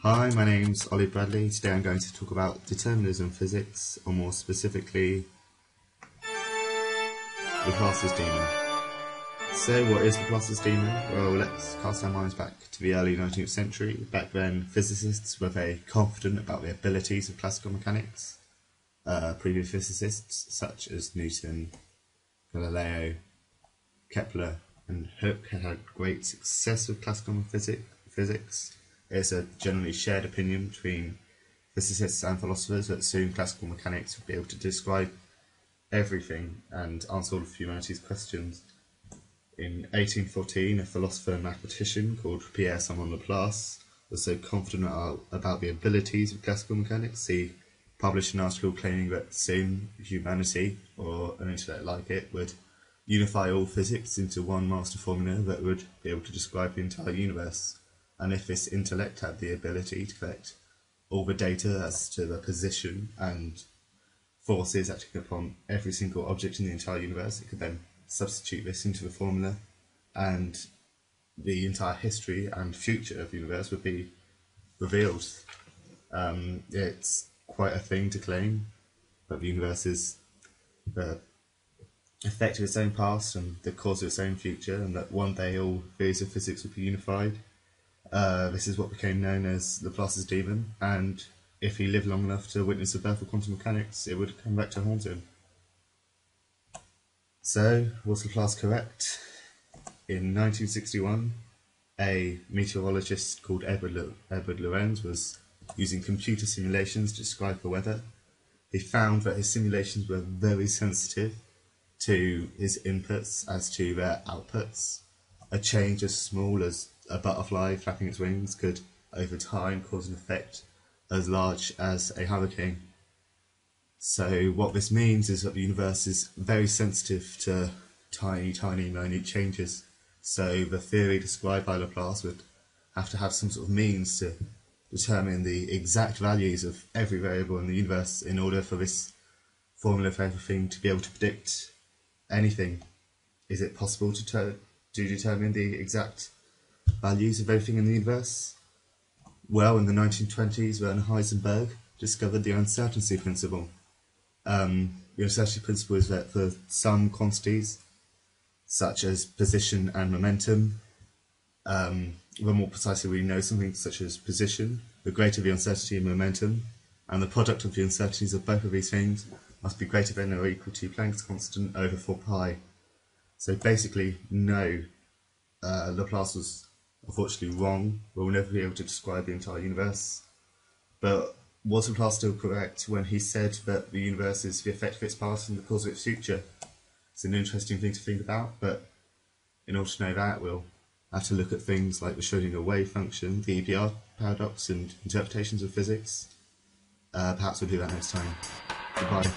Hi, my name's Ollie Bradley. Today I'm going to talk about determinism physics, or more specifically, Laplace's demon. So what is Laplace's demon? Well, let's cast our minds back to the early 19th century. Back then, physicists were very confident about the abilities of classical mechanics. Previous physicists, such as Newton, Galileo, Kepler and Hooke, had great success with classical physics. It's a generally shared opinion between physicists and philosophers that soon classical mechanics would be able to describe everything and answer all of humanity's questions. In 1814, a philosopher and mathematician called Pierre-Simon Laplace was so confident about the abilities of classical mechanics, he published an article claiming that soon humanity, or an intellect like it, would unify all physics into one master formula that would be able to describe the entire universe. And if this intellect had the ability to collect all the data as to the position and forces acting upon every single object in the entire universe, it could then substitute this into the formula, and the entire history and future of the universe would be revealed. It's quite a thing to claim that the universe is the effect of its own past and the cause of its own future, and that one day all theories of physics would be unified. This is what became known as Laplace's demon, and if he lived long enough to witness the birth of quantum mechanics, it would come back to haunt him. So, was Laplace correct? In 1961, a meteorologist called Edward Lorenz was using computer simulations to describe the weather. He found that his simulations were very sensitive to his inputs as to their outputs. A change as small as a butterfly flapping its wings could, over time, cause an effect as large as a hurricane. So what this means is that the universe is very sensitive to tiny, minute changes. So the theory described by Laplace would have to have some sort of means to determine the exact values of every variable in the universe in order for this formula for everything to be able to predict anything. Is it possible to determine the exact values of everything in the universe? Well, in the 1920s, Werner Heisenberg discovered the uncertainty principle. The uncertainty principle is that for some quantities, such as position and momentum, the more precisely we know something such as position, the greater the uncertainty and momentum, and the product of the uncertainties of both of these things must be greater than or equal to Planck's constant over 4 pi. So basically, no, Laplace was unfortunately wrong. We'll never be able to describe the entire universe. But was Laplace still correct when he said that the universe is the effect of its past and the cause of its future? It's an interesting thing to think about, but in order to know that, we'll have to look at things like the Schrödinger wave function, the EPR paradox, and interpretations of physics. Perhaps we'll do that next time. Goodbye.